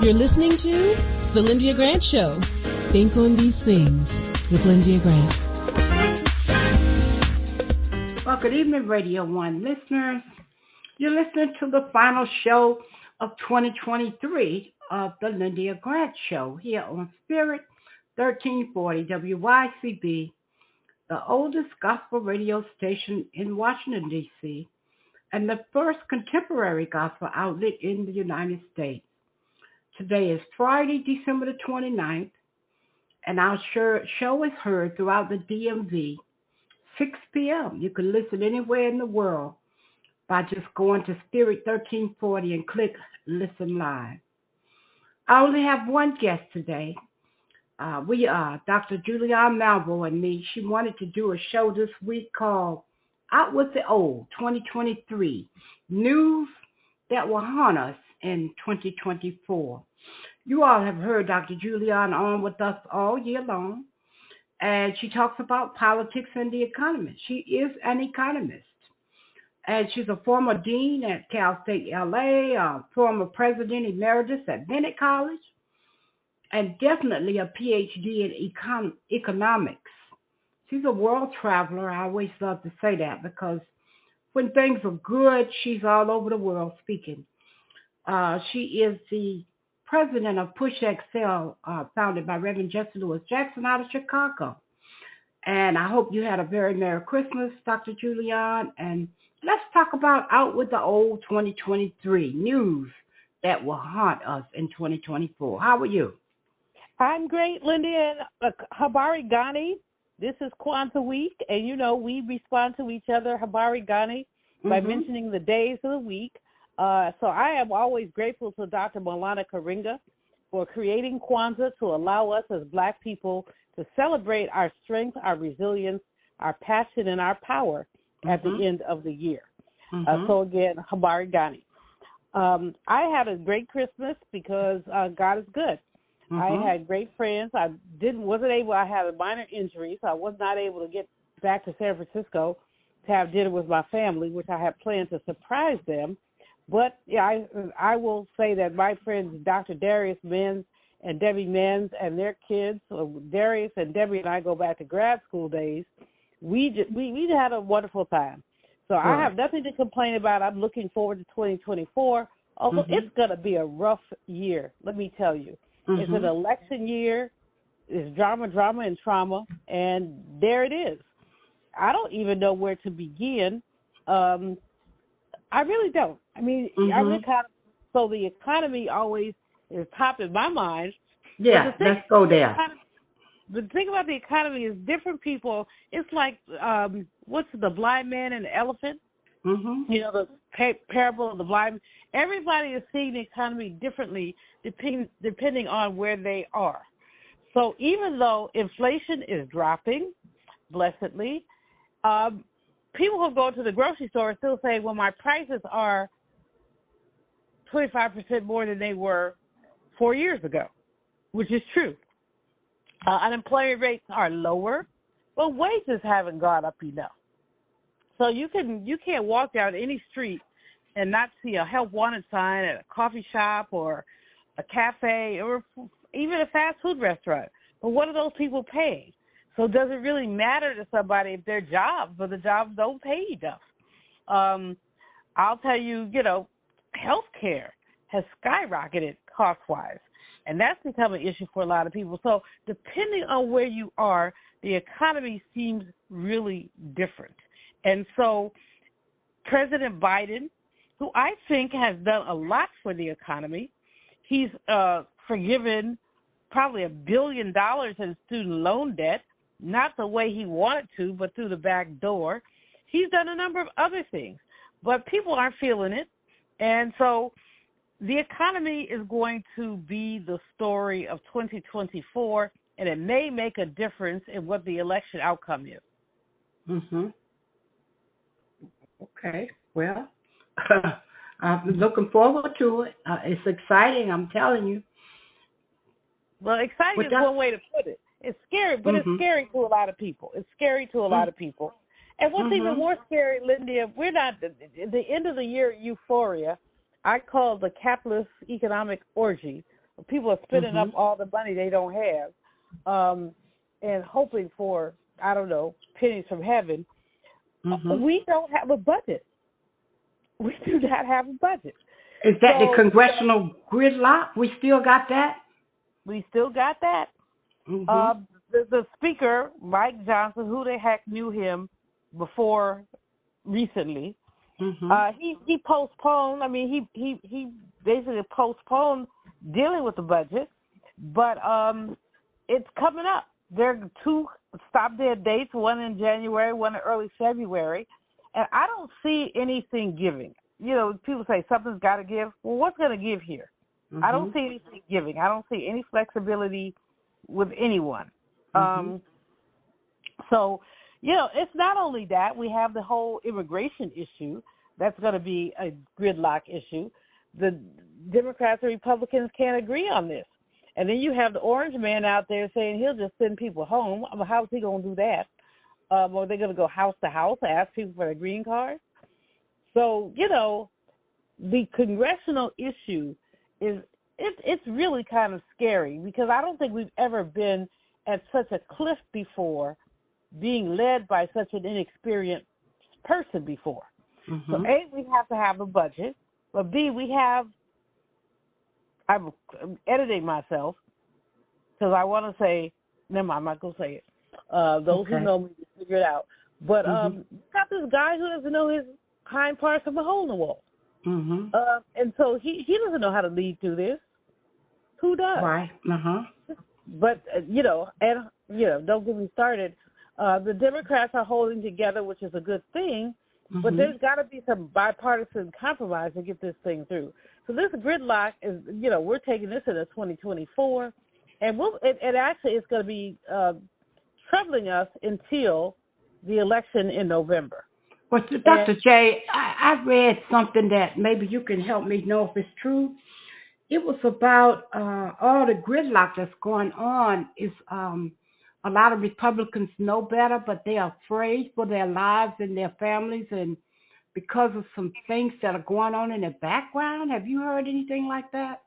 You're listening to The Lyndia Grant Show. Think on these things with Lyndia Grant. Well, good evening, Radio 1 listeners. You're listening to the final show of 2023 of The Lyndia Grant Show here on Spirit 1340 WYCB, the oldest gospel radio station in Washington, D.C., and the first contemporary gospel outlet in the United States. Today is Friday, December the 29th, and our show is heard throughout the DMV, 6 p.m. You can listen anywhere in the world by just going to Spirit 1340 and click Listen Live. I only have one guest today. We are Dr. Julianne Malveaux and me. She wanted to do a show this week called Out With the Old 2023, News That Will Haunt Us in 2024. You all have heard Dr. Julianne on with us all year long, and she talks about politics and the economy. She is an economist, and she's a former dean at Cal State LA, a former president emeritus at Bennett College, and definitely a PhD in economics. She's a world traveler. I always love to say that because when things are good, she's all over the world speaking. She is the president of Push Excel, founded by Reverend Jesse Lewis Jackson out of Chicago. And I hope you had a very Merry Christmas, Dr. Julianne. And let's talk about Out With the Old 2023, news that will haunt us in 2024. How are you? I'm great, Lyndia. Habari Gani. This is Kwanzaa week, and you know we respond to each other, Habari Gani, by mentioning the days of the week. So I am always grateful to Dr. Malana Karinga for creating Kwanzaa to allow us as Black people to celebrate our strength, our resilience, our passion, and our power at the end of the year. So again, Habari Gani. I had a great Christmas because God is good. I had great friends. I had a minor injury, so I was not able to get back to San Francisco to have dinner with my family, which I had planned to surprise them. But yeah, I will say that my friends Dr. Darius Menz and Debbie Menz and their kids, Darius and Debbie and I go back to grad school days. We had a wonderful time. So I have nothing to complain about. I'm looking forward to 2024. Although it's going to be a rough year, let me tell you. It's an election year. It's drama, and trauma, and there it is. I don't even know where to begin. I really don't. I mean, so the economy always is top in my mind. Yeah, let's go there. The thing about the economy is different people. It's like, what's the blind man and the elephant? You know, the parable of the blind. Everybody is seeing the economy differently depending on where they are. So even though inflation is dropping, blessedly, people who go to the grocery store are still saying, well, my prices are 25% more than they were 4 years ago, which is true. Unemployment rates are lower, but wages haven't gone up enough. So you can't walk down any street and not see a help wanted sign at a coffee shop or a cafe or even a fast food restaurant. But what are those people paying? So does it really matter to somebody if their jobs or the jobs don't pay enough? I'll tell you, health care has skyrocketed cost-wise, and that's become an issue for a lot of people. So depending on where you are, the economy seems really different. And so President Biden, who I think has done a lot for the economy, he's forgiven probably $1 billion in student loan debt, not the way he wanted to, but through the back door. He's done a number of other things, but people aren't feeling it. And so the economy is going to be the story of 2024, and it may make a difference in what the election outcome is. Okay, well, I'm looking forward to it. It's exciting, I'm telling you. Well, exciting is one way to put it. It's scary, but it's scary to a lot of people. It's scary to a lot of people. And what's even more scary, Lyndia, we're not, the end of the year euphoria, I call the capitalist economic orgy, People are spending up all the money they don't have, and hoping for, I don't know, pennies from heaven. We don't have a budget. We do not have a budget. Is that the congressional gridlock? We still got that? We still got that. The speaker, Mike Johnson, who the heck knew him before recently, he postponed. I mean, he basically postponed dealing with the budget, but it's coming up. There are two stop-dead dates, one in January, one in early February, and I don't see anything giving. You know, people say something's got to give. Well, what's going to give here? I don't see anything giving. I don't see any flexibility with anyone. So, you know, it's not only that. We have the whole immigration issue. That's going to be a gridlock issue. The Democrats and Republicans can't agree on this. And then you have the orange man out there saying he'll just send people home. I mean, how's he going to do that? Or they're going to go house to house to ask people for their green card? So, you know, the congressional issue it's really kind of scary because I don't think we've ever been at such a cliff before, being led by such an inexperienced person before. So, A, we have to have a budget, but B, I'm editing myself because I want to say, never mind, I'm not going to say it. Those who know me figure it out. But you got this guy who doesn't know his hind parts from a hole in the wall. And so he doesn't know how to lead through this. Who does? Right. But, don't get me started. The Democrats are holding together, which is a good thing, but there's got to be some bipartisan compromise to get this thing through. So this gridlock is, we're taking this into 2024, and it actually is going to be troubling us until the election in November. Well, Dr. J, I read something that maybe you can help me know if it's true. It was about all the gridlock that's going on is a lot of Republicans know better, but they're afraid for their lives and their families and because of some things that are going on in the background. Have you heard anything like that?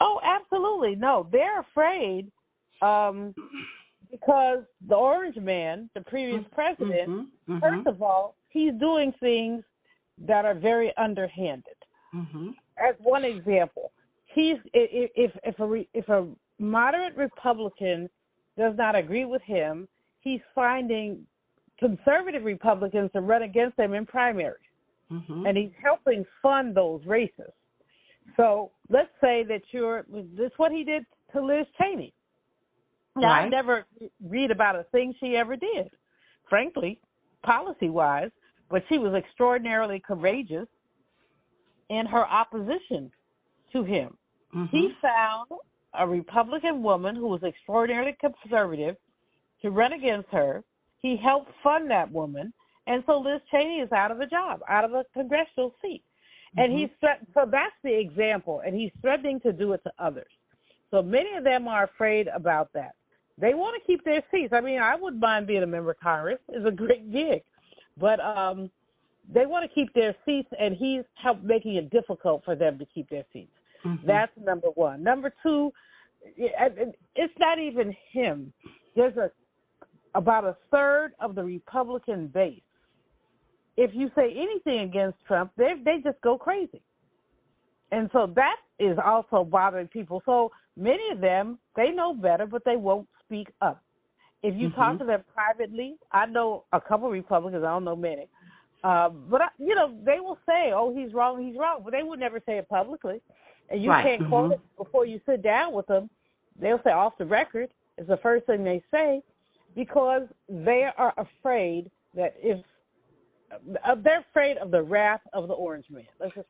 Oh, absolutely. No, they're afraid because the orange man, the previous president, first of all, he's doing things that are very underhanded. As one example, if a moderate Republican does not agree with him, he's finding conservative Republicans to run against him in primaries, and he's helping fund those races. So let's say that this is what he did to Liz Cheney. Now, I never read about a thing she ever did, frankly, policy-wise, but she was extraordinarily courageous in her opposition to him. He found a Republican woman who was extraordinarily conservative to run against her. He helped fund that woman, and so Liz Cheney is out of a job, out of a congressional seat. And so that's the example, and he's threatening to do it to others. So many of them are afraid about that. They want to keep their seats. I mean, I wouldn't mind being a member of Congress. It's a great gig. But they want to keep their seats, and he's helped making it difficult for them to keep their seats. That's number one. Number two, it's not even him. There's about a third of the Republican base. If you say anything against Trump, they just go crazy. And so that is also bothering people. So many of them, they know better, but they won't speak up. If you talk to them privately, I know a couple of Republicans, I don't know many, but they will say, oh, he's wrong, but they would never say it publicly. And you can't quote it before you sit down with them. They'll say off the record is the first thing they say because they are afraid that they're afraid of the wrath of the orange man.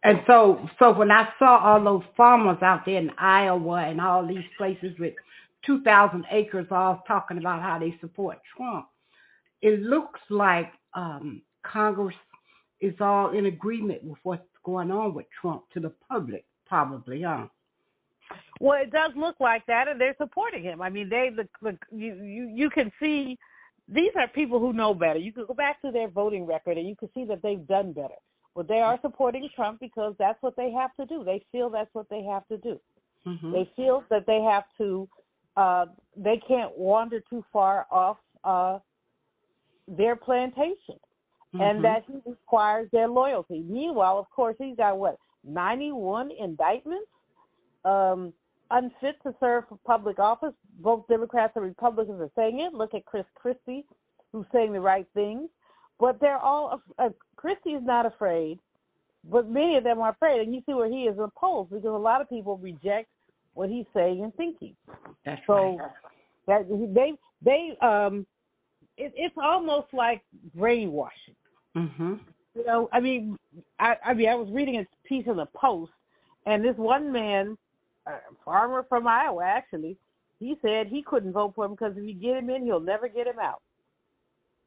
And so when I saw all those farmers out there in Iowa and all these places with 2,000 acres all talking about how they support Trump, it looks like Congress is all in agreement with what's going on with Trump to the public, probably, huh? Well, it does look like that, and they're supporting him. I mean, you can see these are people who know better. You can go back to their voting record, and you can see that they've done better. But they are supporting Trump because that's what they have to do. They feel that's what they have to do. Mm-hmm. They feel that they have to, they can't wander too far off their plantation, and that he requires their loyalty. Meanwhile, of course, he's got 91 indictments, unfit to serve for public office. Both Democrats and Republicans are saying it. Look at Chris Christie, who's saying the right things. But they're all, Christie is not afraid, but many of them are afraid. And you see where he is in the polls, because a lot of people reject what he's saying and thinking. That's so right. It's almost like brainwashing. Mm-hmm. You know, I was reading a piece in the Post, and this one man, a farmer from Iowa, actually, he said he couldn't vote for him because if you get him in, he'll never get him out.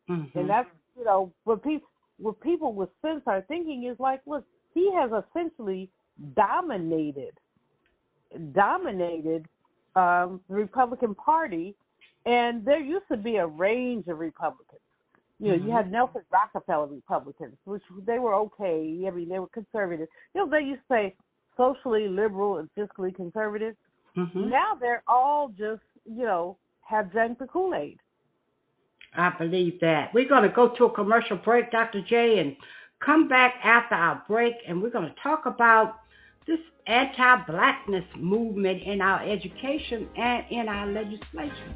Mm-hmm. And that's, you know, what people with sense are thinking is like, look, he has essentially dominated the Republican Party, and there used to be a range of Republicans. You know, you had Nelson Rockefeller Republicans, which they were okay. I mean, they were conservative. You know, they used to say socially liberal and fiscally conservative. Mm-hmm. Now they're all just, you know, have drank the Kool-Aid. I believe that. We're going to go to a commercial break, Dr. J, and come back after our break, and we're going to talk about this anti-blackness movement in our education and in our legislation.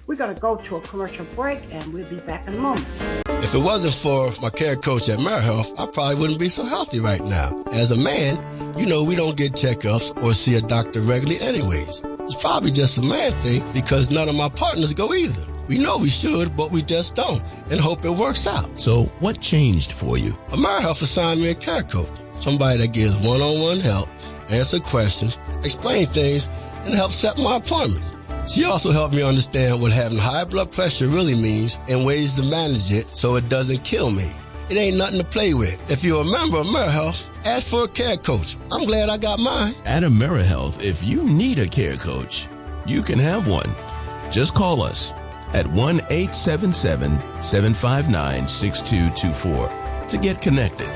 We're going to go to a commercial break, and we'll be back in a moment. If it wasn't for my care coach at AmeriHealth, I probably wouldn't be so healthy right now. As a man, you know we don't get checkups or see a doctor regularly anyways. It's probably just a man thing because none of my partners go either. We know we should, but we just don't, and hope it works out. So what changed for you? AmeriHealth assigned me a care coach, somebody that gives one-on-one help, answer questions, explain things, and help set my appointments. She also helped me understand what having high blood pressure really means and ways to manage it so it doesn't kill me. It ain't nothing to play with. If you're a member of AmeriHealth, ask for a care coach. I'm glad I got mine. At AmeriHealth, if you need a care coach, you can have one. Just call us at 1-877-759-6224 to get connected.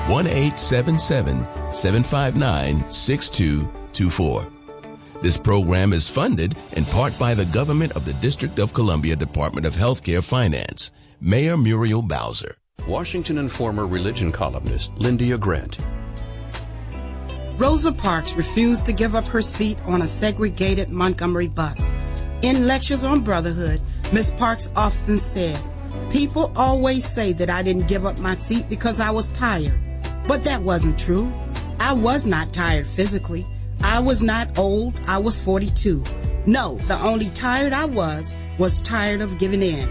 1-877-759-6224. This program is funded in part by the government of the District of Columbia Department of Healthcare Finance. Mayor Muriel Bowser. Washington and former religion columnist Lyndia Grant. Rosa Parks refused to give up her seat on a segregated Montgomery bus. In lectures on brotherhood, Ms. Parks often said, "People always say that I didn't give up my seat because I was tired. But that wasn't true. I was not tired physically. I was not old. I was 42. No, the only tired I was tired of giving in."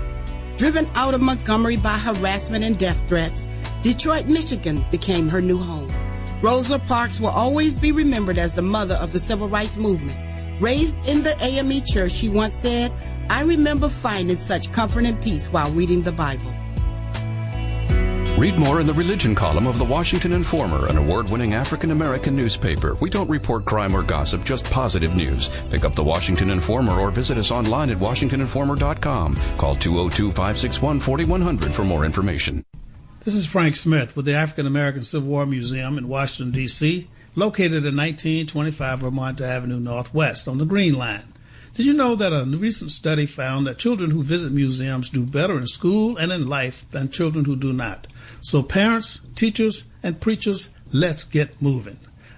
Driven out of Montgomery by harassment and death threats, Detroit, Michigan became her new home. Rosa Parks will always be remembered as the mother of the civil rights movement. Raised in the AME church, she once said, "I remember finding such comfort and peace while reading the Bible." Read more in the religion column of the Washington Informer, an award-winning African-American newspaper. We don't report crime or gossip, just positive news. Pick up the Washington Informer or visit us online at WashingtonInformer.com. Call 202-561-4100 for more information. This is Frank Smith with the African American Civil War Museum in Washington, D.C., located at 1925 Vermont Avenue Northwest on the Green Line. Did you know that a recent study found that children who visit museums do better in school and in life than children who do not? So parents, teachers, and preachers, let's get moving.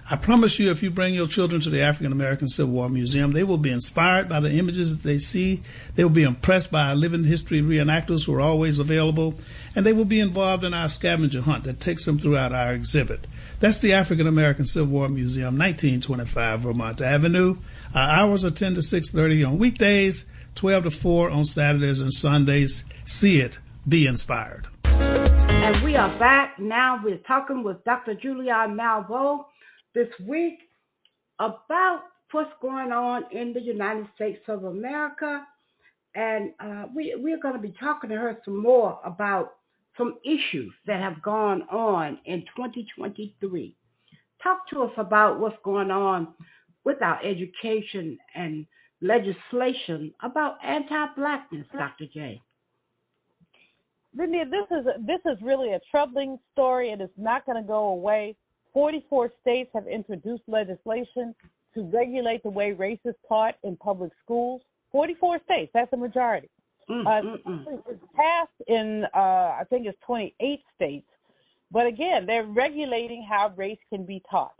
I promise you, if you bring your children to the African American Civil War Museum, they will be inspired by the images that they see. They will be impressed by our living history reenactors who are always available, and they will be involved in our scavenger hunt that takes them throughout our exhibit. That's the African American Civil War Museum, 1925 Vermont Avenue. Our hours are 10 to 6:30 on weekdays, 12 to 4 on Saturdays and Sundays. See it. Be inspired. And we are back. Now we're talking with Dr. Julianne Malveaux this week about what's going on in the United States of America. And we're going to be talking to her some more about some issues that have gone on in 2023. Talk to us about what's going on with our education and legislation about anti-blackness, Dr. J. Lyndia, this is really a troubling story, and it's not going to go away. 44 states have introduced legislation to regulate the way race is taught in public schools. 44 states, that's a majority. It's passed in, I think it's 28 states. But again, they're regulating how race can be taught.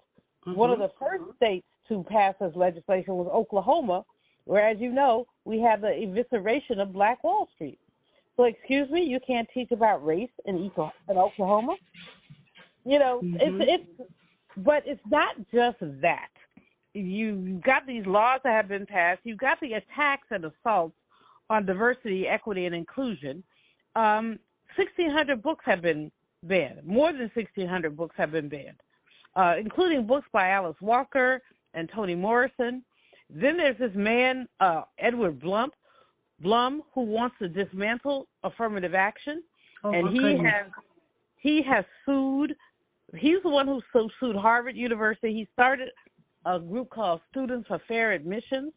One of the first states to pass this legislation was Oklahoma, where, as you know, we have the evisceration of Black Wall Street. So, excuse me, you can't teach about race in Oklahoma? You know, but it's not just that. You've got these laws that have been passed. You've got the attacks and assaults on diversity, equity, and inclusion. 1,600 books have been banned. More than 1,600 books have been banned, including books by Alice Walker and Toni Morrison. Then there's this man, Edward Blum, who wants to dismantle affirmative action. And he has sued. He's the one who sued Harvard University. He started a group called Students for Fair Admissions,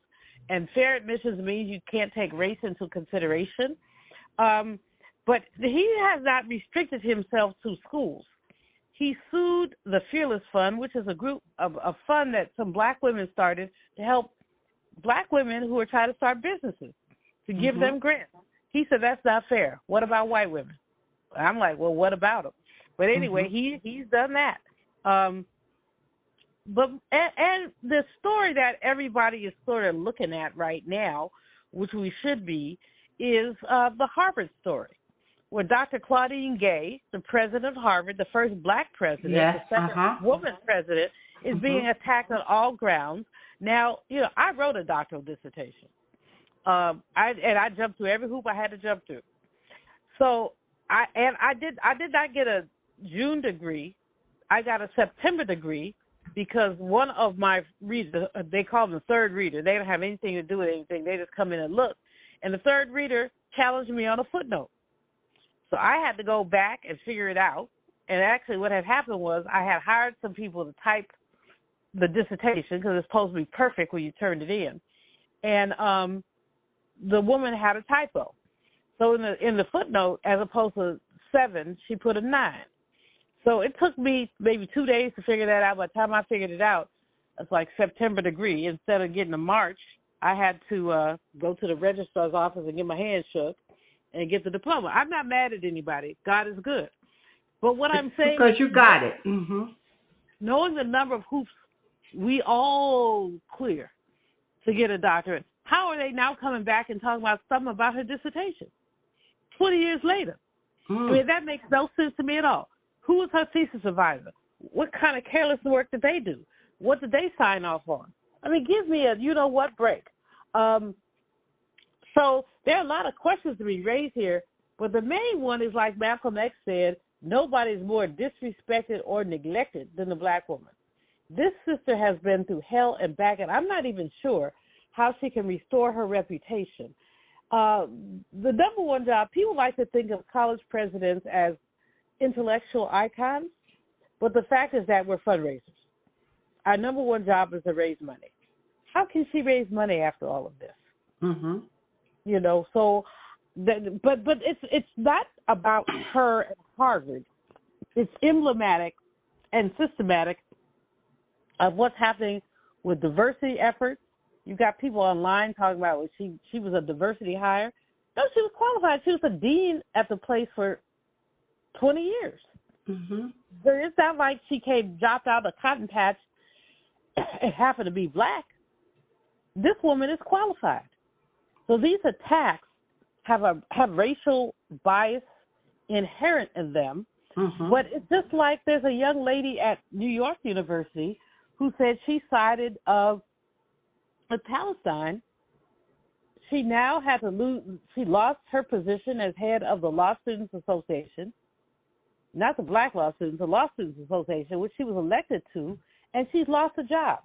and fair admissions means you can't take race into consideration. But he has not restricted himself to schools. He sued the Fearless Fund, which is a group of a fund that some Black women started to help Black women who are trying to start businesses, to give them grants. He said, that's not fair. What about white women? I'm like, well, what about them? But anyway, he's done that. But the story that everybody is sort of looking at right now, which we should be, is the Harvard story, where Dr. Claudine Gay, the president of Harvard, the first Black president, the second woman president, is being attacked on all grounds. Now, you know, I wrote a doctoral dissertation. I jumped through every hoop I had to jump through. So I did not get a June degree. I got a September degree because one of my readers, they call them the third reader. They don't have anything to do with anything. They just come in and look. And the third reader challenged me on a footnote. So I had to go back and figure it out. And actually what had happened was I had hired some people to type the dissertation because it's supposed to be perfect when you turned it in. And the woman had a typo. So in the footnote, as opposed to 7, she put a 9. So it took me maybe 2 days to figure that out. By the time I figured it out, it's like September degree. Instead of getting a March, I had to go to the registrar's office and get my hand shook and get the diploma. I'm not mad at anybody. God is good. But what I'm saying because you got it. Knowing the number of hoops we all clear to get a doctorate, how are they now coming back and talking about something about her dissertation 20 years later? I mean, that makes no sense to me at all. Who was her thesis advisor? What kind of careless work did they do? What did they sign off on? I mean, give me a you-know-what break. So there are a lot of questions to be raised here, but the main one is, like Malcolm X said, nobody is more disrespected or neglected than the Black woman. This sister has been through hell and back, and I'm not even sure how she can restore her reputation. The number one job, people like to think of college presidents as intellectual icons, but the fact is that we're fundraisers. Our number one job is to raise money. How can she raise money after all of this? You know, so, but it's not about her at Harvard. It's emblematic and systematic of what's happening with diversity efforts. You've got people online talking about she was a diversity hire. No, she was qualified. She was a dean at the place for 20 years. So it's not like she dropped out of a cotton patch and happened to be Black. This woman is qualified. So these attacks have racial bias inherent in them. But it's just like there's a young lady at New York University who said she sided with Palestine. She now had to lose. She lost her position as head of the Law Students Association, not the Black Law Students, the Law Students Association, which she was elected to, and she's lost a job.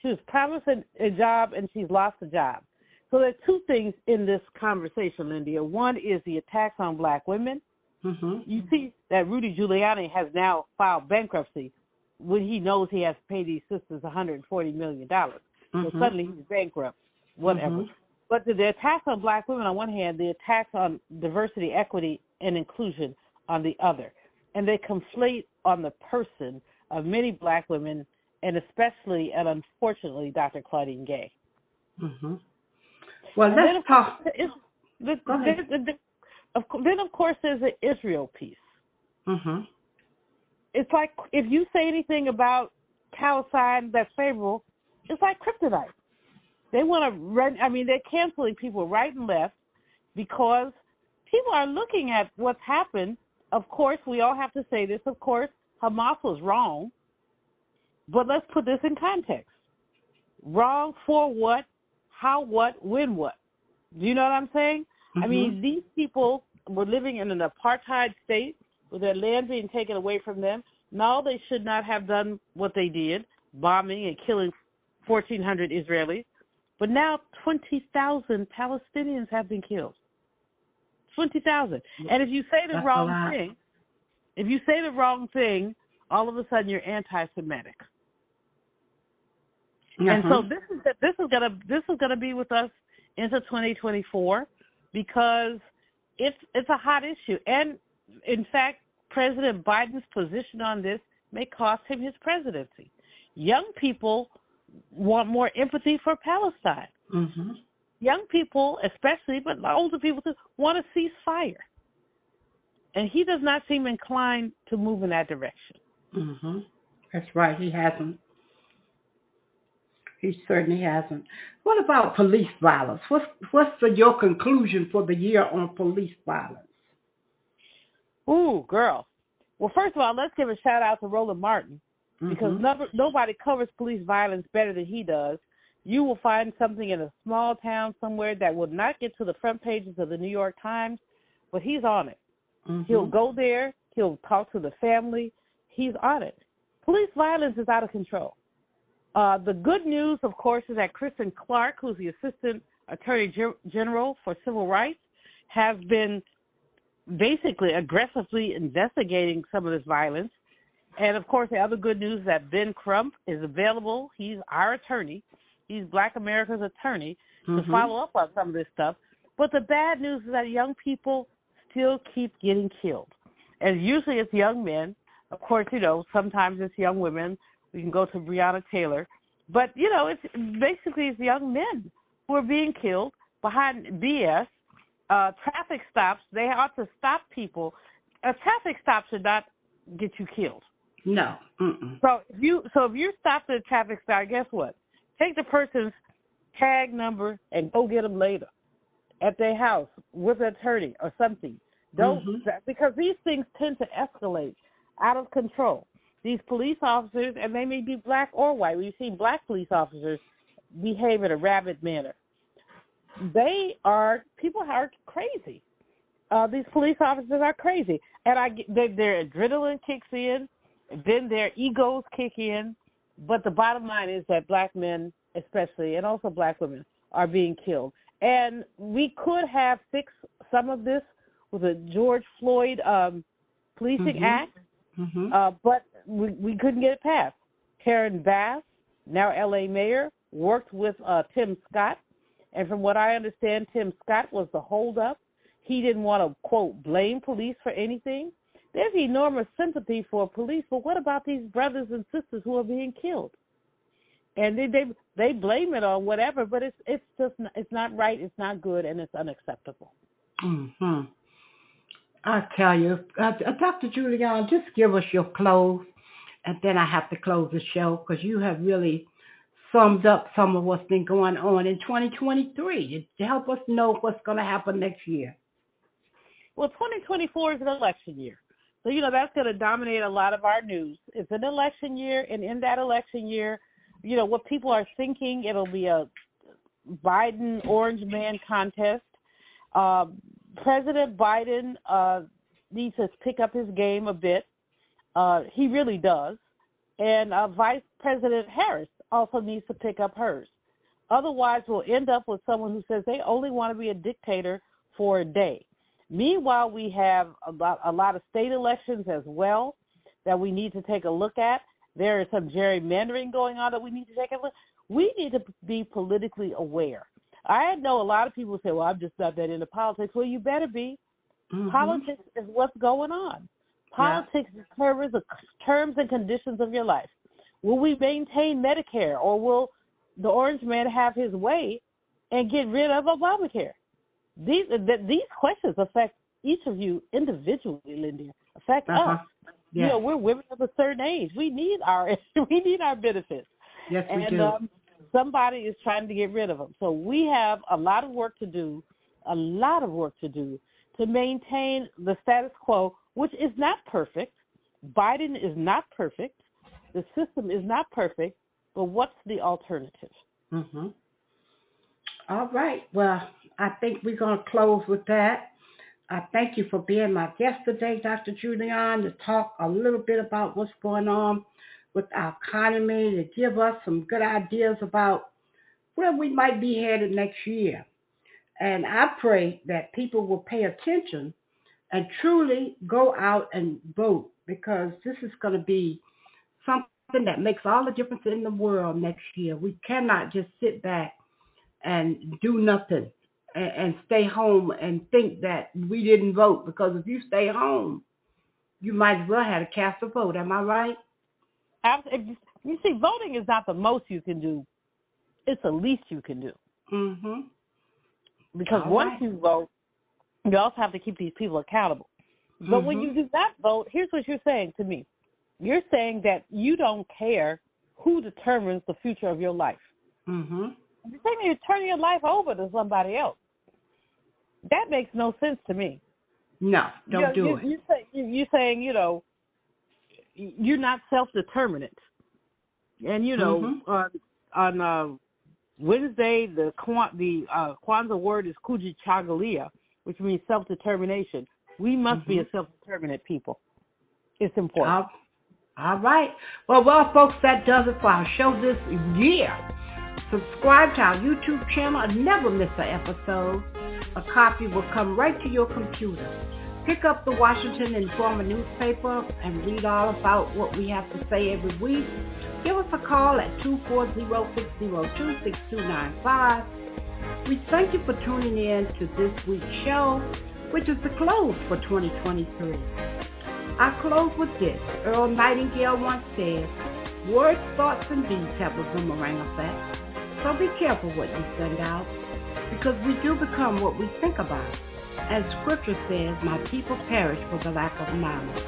She was promised a job, and she's lost a job. So there are two things in this conversation, Lyndia. One is the attacks on Black women. You see that Rudy Giuliani has now filed bankruptcy when he knows he has to pay these sisters $140 million. So suddenly he's bankrupt, whatever. But the attacks on Black women on one hand, the attacks on diversity, equity, and inclusion on the other. And they conflate on the person of many Black women and especially and unfortunately Dr. Claudine Gay. Mm-hmm. Well, and let's talk. Then, of course, there's the Israel piece. Mm-hmm. It's like if you say anything about Palestine that's favorable, it's like kryptonite. They want to run. I mean, they're canceling people right and left because people are looking at what's happened. Of course, we all have to say this. Of course, Hamas was wrong, but let's put this in context. Wrong for what? How what? When what? Do you know what I'm saying? Mm-hmm. I mean, these people were living in an apartheid state with their land being taken away from them. No, they should not have done what they did, bombing and killing 1,400 Israelis. But now 20,000 Palestinians have been killed. 20,000. And if you say the wrong thing, all of a sudden you're anti-Semitic. Mm-hmm. And so this is gonna be with us into 2024 because it's a hot issue. And in fact, President Biden's position on this may cost him his presidency. Young people want more empathy for Palestine. Mm-hmm. Young people, especially, but older people too, want a ceasefire. And he does not seem inclined to move in that direction. Mm-hmm. That's right. He hasn't. He certainly hasn't. What about police violence? What's your conclusion for the year on police violence? Ooh, girl. Well, first of all, let's give a shout-out to Roland Martin because nobody covers police violence better than he does. You will find something in a small town somewhere that will not get to the front pages of the New York Times, but he's on it. Mm-hmm. He'll go there. He'll talk to the family. He's on it. Police violence is out of control. The good news, of course, is that Kristen Clark, who's the Assistant Attorney General for Civil Rights, has been basically aggressively investigating some of this violence. And, of course, the other good news is that Ben Crump is available. He's our attorney. He's Black America's attorney to follow up on some of this stuff. But the bad news is that young people still keep getting killed. And usually it's young men. Of course, sometimes it's young women. We can go to Breonna Taylor. But, it's young men who are being killed behind BS. Traffic stops, they ought to stop people. A traffic stop should not get you killed. No. Mm-mm. So if you're stopped at a traffic stop, guess what? Take the person's tag number and go get them later at their house with an attorney or something. Because these things tend to escalate out of control. These police officers, and they may be black or white. We've seen black police officers behave in a rabid manner. People are crazy. These police officers are crazy. And their adrenaline kicks in, then their egos kick in. But the bottom line is that black men, especially, and also black women, are being killed. And we could have fixed some of this with a George Floyd Policing Act, but we couldn't get it passed. Karen Bass, now L.A. mayor, worked with Tim Scott. And from what I understand, Tim Scott was the holdup. He didn't want to, quote, blame police for anything. There's enormous sympathy for police, but what about these brothers and sisters who are being killed? And they blame it on whatever, but it's not right, it's not good, and it's unacceptable. Mm-hmm. I tell you, Dr. Julianne, just give us your close, and then I have to close the show because you have really summed up some of what's been going on in 2023 to help us know what's going to happen next year. Well, 2024 is an election year. So, that's going to dominate a lot of our news. It's an election year, and in that election year, what people are thinking, it'll be a Biden orange man contest. President Biden needs to pick up his game a bit. He really does. And Vice President Harris also needs to pick up hers. Otherwise, we'll end up with someone who says they only want to be a dictator for a day. Meanwhile, we have a lot of state elections as well that we need to take a look at. There is some gerrymandering going on that we need to take a look. We need to be politically aware. I know a lot of people say, well, I'm just not that into politics. Well, you better be. Politics is what's going on. Politics determines the terms and conditions of your life. Will we maintain Medicare, or will the orange man have his way and get rid of Obamacare? These questions affect each of you individually, Lyndia. Affect us. Yes. We're women of a certain age. We need our benefits. Yes, we do. Somebody is trying to get rid of them. So we have a lot of work to do to maintain the status quo, which is not perfect. Biden is not perfect. The system is not perfect. But what's the alternative? Mm-hmm. All right. Well, I think we're going to close with that. I thank you for being my guest today, Dr. Julianne, to talk a little bit about what's going on with our economy, to give us some good ideas about where we might be headed next year. And I pray that people will pay attention and truly go out and vote, because this is going to be something that makes all the difference in the world next year. We cannot just sit back and do nothing and stay home and think that we didn't vote, because if you stay home, you might as well have to cast a vote. Am I right? You see, voting is not the most you can do. It's the least you can do. Mm-hmm. Because once you vote, you also have to keep these people accountable. But when you do not vote, here's what you're saying to me. You're saying that you don't care who determines the future of your life. Mm-hmm. You're saying you're turning your life over to somebody else. That makes no sense to me. No, don't do it. You're saying, you're not self-determinant. And, on Wednesday, the Kwanzaa word is kujichagulia, which means self-determination. We must be a self-determinant people. It's important. All right. Well, folks, that does it for our show this year. Subscribe to our YouTube channel and never miss an episode. A copy will come right to your computer. Pick up the Washington Informer newspaper and read all about what we have to say every week. Give us a call at 240-602-6295. We thank you for tuning in to this week's show, which is the close for 2023. I close with this. Earl Nightingale once said, words, thoughts, and deeds have a boomerang effect. So be careful what you send out, because we do become what we think about. As Scripture says, my people perish for the lack of knowledge.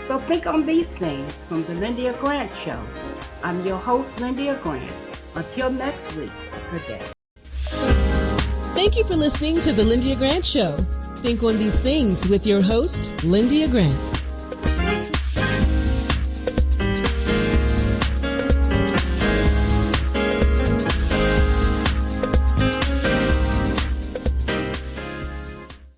So think on these things from the Lyndia Grant Show. I'm your host, Lyndia Grant. Until next week, good day. Thank you for listening to the Lyndia Grant Show. Think on these things with your host, Lyndia Grant.